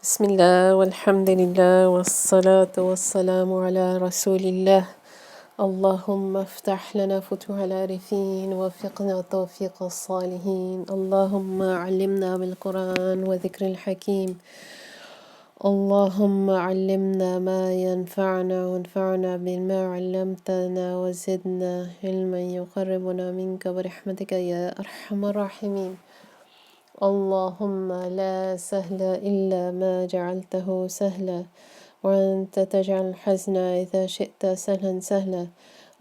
بسم الله والحمد لله والصلاة والسلام على رسول الله. اللهم افتح لنا فتوح العارفين ووفقنا توفيق الصالحين. اللهم علمنا بالقرآن وذكر الحكيم. اللهم علمنا ما ينفعنا وانفعنا بما علمتنا وزدنا علما يقربنا منك برحمتك يا أرحم الراحمين. اللهم لا سهل إلا ما جعلته سهلا وأنت تجعل الحزن إذا شئت سهلا سهلا.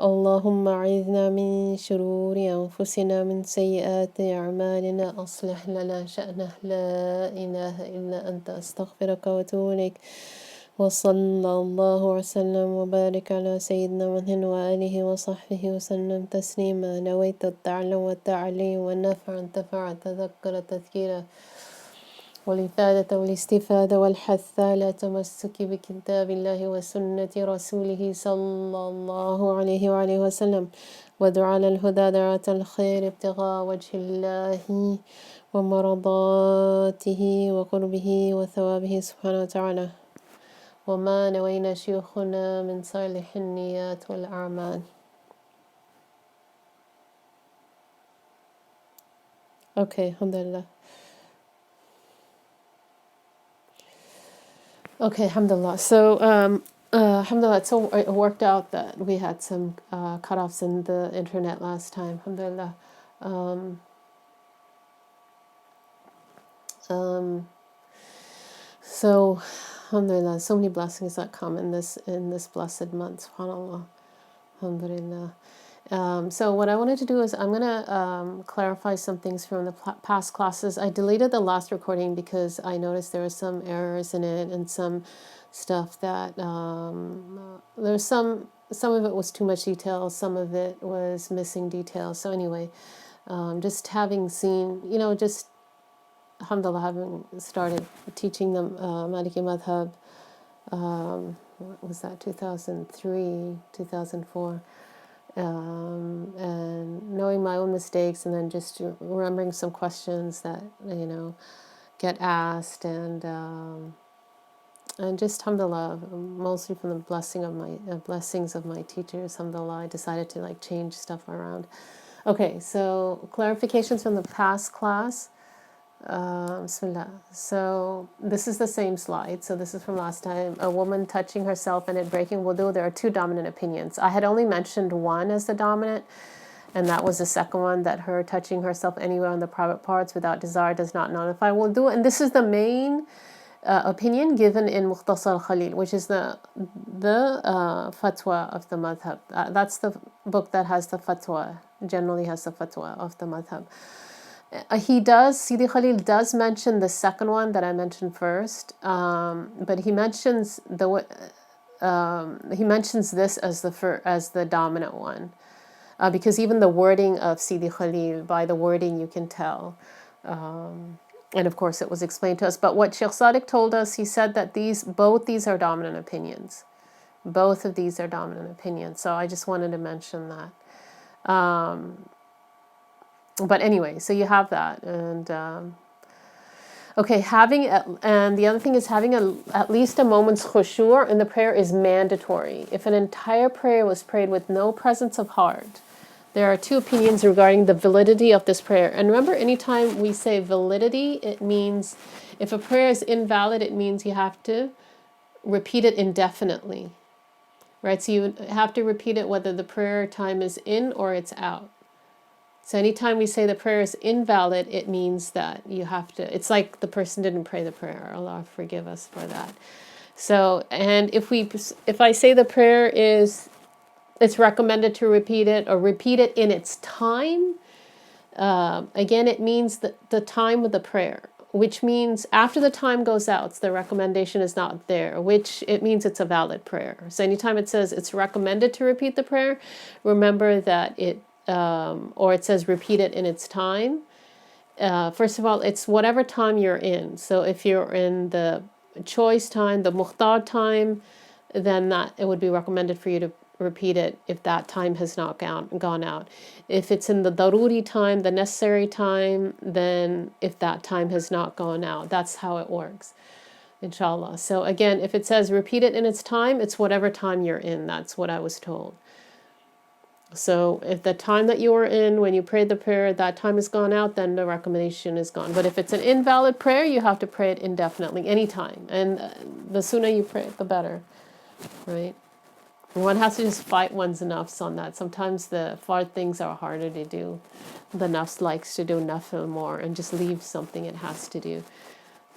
اللهم أعذنا من شرور أنفسنا من سيئات أعمالنا أصلح لنا شأنه لا إله إلا أنت أستغفرك وأتوب إليك. وصلى الله وسلم وبارك على سيدنا محمد وآله وصحبه وسلم تسليما. نويت التعلم والتعليم والنفع انتفع التذكر التذكير والإفادة والاستفادة والحث على تمسك بكتاب الله وسنة رسوله صلى الله عليه وآله وسلم ودعا للهدى دعاة الخير ابتغاء وجه الله ومرضاته وقربه وثوابه سبحانه وتعالى. وما نوينا شيوخنا من صالح النيات والأعمال. Okay, alhamdulillah. Okay, alhamdulillah. So, alhamdulillah, so it worked out that we had some cutoffs in the internet last time, alhamdulillah. So, alhamdulillah, so many blessings that come in this blessed month, subhanAllah, alhamdulillah. So what I wanted to do is I'm going to clarify some things from the past classes. I deleted the last recording because I noticed there were some errors in it and some stuff that there's some of it was too much detail, some of it was missing detail. So anyway, just having seen, just alhamdulillah, having started teaching them Maliki Madhab, what was that, 2003, 2004, and knowing my own mistakes and then just remembering some questions that, get asked and just alhamdulillah, mostly from the blessings of my teachers, alhamdulillah, I decided to change stuff around. Okay, so clarifications from the past class. Bismillah. So this is the same slide. So this is from last time. A woman touching herself and it breaking wudu. There are two dominant opinions. I had only mentioned one as the dominant, and that was the second one, that her touching herself anywhere on the private parts without desire does not nullify wudu. And this is the main opinion given in Mukhtasar Khalil, which is the fatwa of the madhab. That's the book that has the fatwa, generally has the fatwa of the madhab. Sidi Khalil does mention the second one that I mentioned first, but he mentions this as the dominant one, because even the wording of Sidi Khalil, by the wording you can tell, and of course it was explained to us. But what Sheikh Sadiq told us, he said that both these are dominant opinions. Both of these are dominant opinions. So I just wanted to mention that. But anyway, so you have that, and okay, and the other thing is having at least a moment's khushu' in the prayer is mandatory. If an entire prayer was prayed with no presence of heart, there are two opinions regarding the validity of this prayer. And remember, anytime we say validity, it means if a prayer is invalid, it means you have to repeat it indefinitely, right? So you have to repeat it whether the prayer time is in or it's out. So anytime we say the prayer is invalid, it means that you have to, it's like the person didn't pray the prayer. Allah forgive us for that. So, and if I say the prayer it's recommended to repeat it or repeat it in its time, again, it means the time of the prayer, which means after the time goes out, the recommendation is not there, which it means it's a valid prayer. So anytime it says it's recommended to repeat the prayer, remember that or it says repeat it in its time. First of all, it's whatever time you're in. So if you're in the choice time, the mukhtar time, then that it would be recommended for you to repeat it if that time has not gone out. If it's in the daruri time, the necessary time, then if that time has not gone out, that's how it works. inshallah. So again, if it says repeat it in its time, it's whatever time you're in. That's what I was told. So if the time that you were in when you prayed the prayer, that time is gone out, then the recommendation is gone. But if it's an invalid prayer, you have to pray it indefinitely, anytime. And the sooner you pray it, the better, right? One has to just fight one's nafs on that. Sometimes the hard things are harder to do. The nafs likes to do nafil more and just leave something it has to do.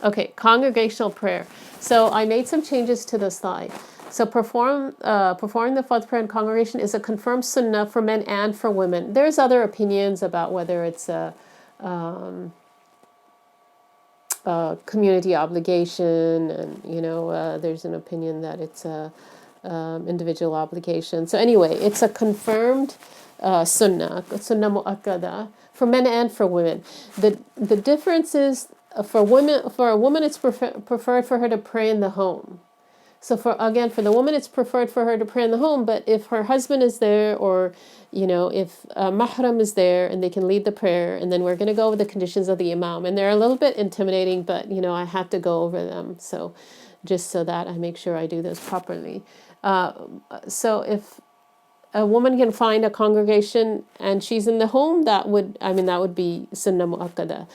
Okay, congregational prayer. So I made some changes to the slide. So performing the Fard prayer in congregation is a confirmed sunnah for men and for women. There's other opinions about whether it's a community obligation, and there's an opinion that it's a individual obligation. So anyway, it's a confirmed sunnah mu'akkada for men and for women. The difference is for a woman, it's preferred for her to pray in the home. So for the woman, it's preferred for her to pray in the home. But if her husband is there, or if mahram is there, and they can lead the prayer, and then we're going to go over the conditions of the imam, and they're a little bit intimidating, but I have to go over them. So just so that I make sure I do this properly. So if a woman can find a congregation and she's in the home, that would be sunnah mu'akkada.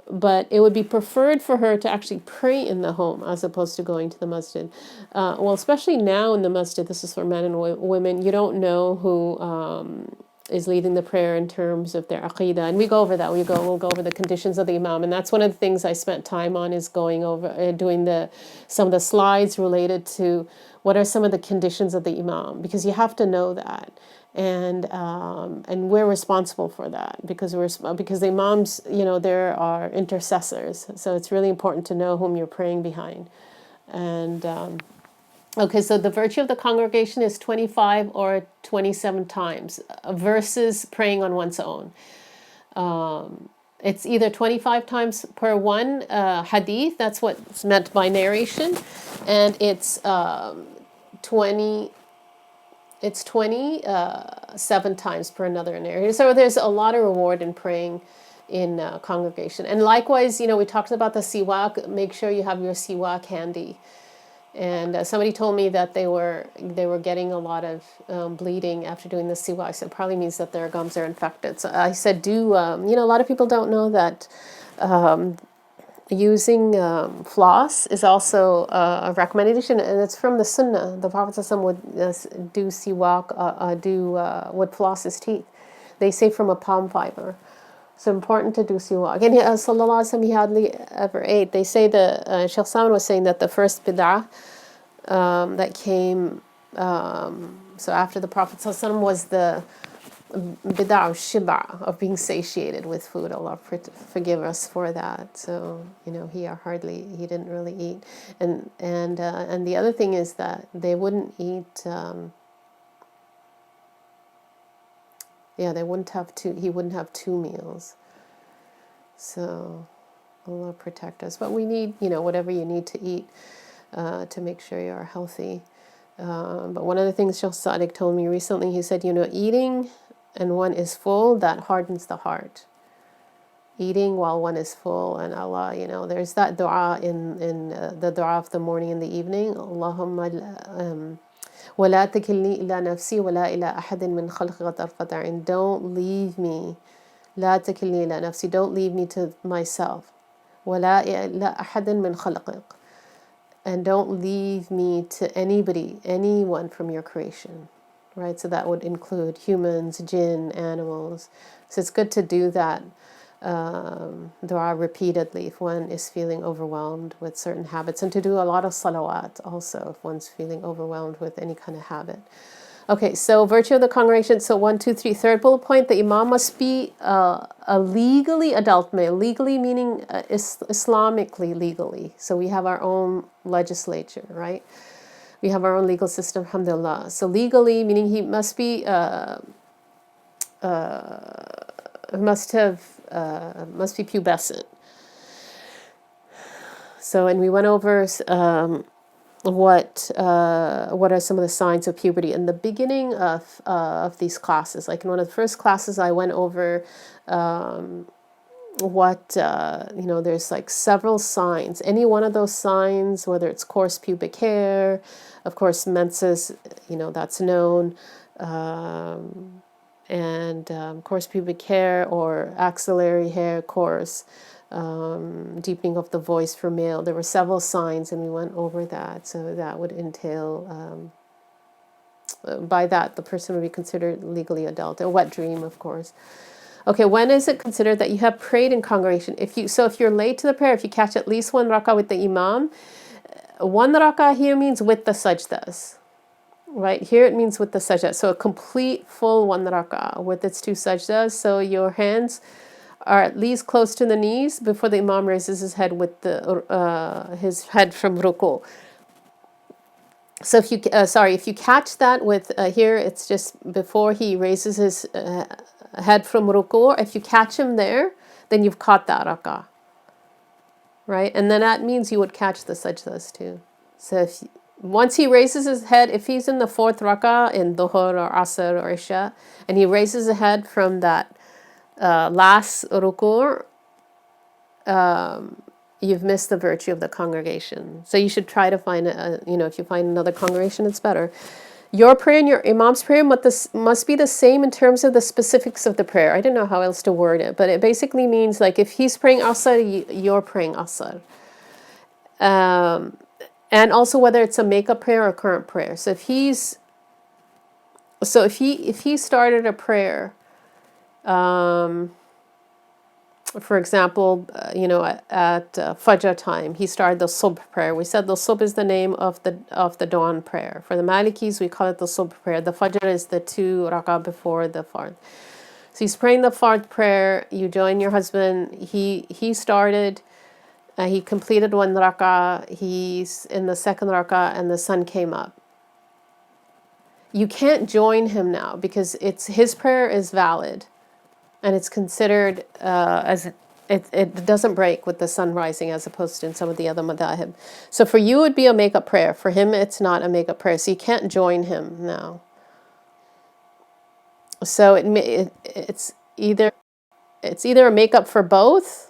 But it would be preferred for her to actually pray in the home as opposed to going to the masjid. Especially now in the masjid, this is for men and women, you don't know who is leading the prayer in terms of their aqidah. And we go over that. We'll go over the conditions of the imam. And that's one of the things I spent time on, is going over, doing some of the slides related to what are some of the conditions of the imam, because you have to know that. And we're responsible for that, because the imams, there are intercessors, so it's really important to know whom you're praying behind. And okay, so the virtue of the congregation is 25 or 27 times versus praying on one's own. It's either 25 times per one hadith, that's what's meant by narration, and it's 27 times per another narrator. So there's a lot of reward in praying in congregation. And likewise, we talked about the siwak. Make sure you have your siwak handy. And somebody told me that they were getting a lot of bleeding after doing the siwak. So it probably means that their gums are infected. So I said, a lot of people don't know that using floss is also a recommendation, and it's from the Sunnah. The Prophet ﷺ would do siwak, would floss his teeth. They say from a palm fiber. So important to do siwak. And Sallallahu Alaihi Wasallam, he hardly ever ate. They say Shaykh Salman was saying that the first bid'ah that came so after the Prophet ﷺ was the bid'ah of shiba, of being satiated with food. Allah forgive us for that. So he didn't really eat, and the other thing is that they wouldn't eat. They wouldn't have two. He wouldn't have two meals. So Allah protect us. But we need whatever you need to eat to make sure you are healthy. But one of the things Shaykh Sadiq told me recently, he said, eating and one is full, that hardens the heart. Eating while one is full, and Allah, there's that dua in the dua of the morning and the evening. Allahumma وَلَا تَكِلْنِي إِلَى نَفْسِي وَلَا إِلَى أَحَدٍ مِّنْ خَلْقِكَ طَرْفَةَ عَيْنٍ. Don't leave me. لَا تَكِلْنِي إِلَى نَفْسِي. Don't leave me to myself. وَلَا إِلَى أَحَدٍ مِّنْ خَلْقِكَ. And don't leave me to anyone from your creation. Right? So that would include humans, jinn, animals. So it's good to do that dua repeatedly if one is feeling overwhelmed with certain habits, and to do a lot of salawat also if one's feeling overwhelmed with any kind of habit. Okay, so virtue of the congregation. So 1, 2, 3. Third bullet point: the imam must be a legally adult male. Legally meaning Islamically legally. So we have our own legislature, right? We have our own legal system, alhamdulillah. So legally meaning he must be must be pubescent. So, and we went over what are some of the signs of puberty in the beginning of these classes. Like in one of the first classes, I went over there's like several signs. Any one of those signs, whether it's coarse pubic hair, of course, menses, that's known, and coarse pubic hair or axillary hair, coarse, deepening of the voice for male. There were several signs, and we went over that. So that would entail, by that, the person would be considered legally adult. A wet dream, of course. Okay, when is it considered that you have prayed in congregation? If you're late to the prayer, if you catch at least one rak'ah with the imam, one rak'ah here means with the sajdas. Right here it means with the sajda. So a complete full one rak'ah with its two sajdas. So your hands are at least close to the knees before the imam raises his head with his head from ruku. So if you catch that with here, it's just before he raises his head from ruku. If you catch him there, then you've caught that rak'ah, right? And then that means you would catch the sajdas too. So once he raises his head, if he's in the fourth rak'ah in Dhuhr or Asr or Isha, and he raises his head from that last ruku', you've missed the virtue of the congregation. So you should try to find, if you find another congregation, it's better. Your prayer and your imam's prayer must be the same in terms of the specifics of the prayer. I don't know how else to word it, but it basically means like if he's praying Asr, you're praying Asr. And also whether it's a make-up prayer or a current prayer. So if he started a prayer, for example, at Fajr time, he started the Subh prayer. We said the Subh is the name of the dawn prayer. For the Malikis, we call it the Subh prayer. The Fajr is the 2 rak'ah before the Fard. So he's praying the Fard prayer. You join your husband. He started. He completed 1 rak'ah. He's in the second rak'ah, and the sun came up. You can't join him now because his prayer is valid, and it's considered as it doesn't break with the sun rising as opposed to in some of the other madhahib. So for you, it would be a make-up prayer. For him, it's not a make-up prayer. So you can't join him now. So it's either a make-up for both,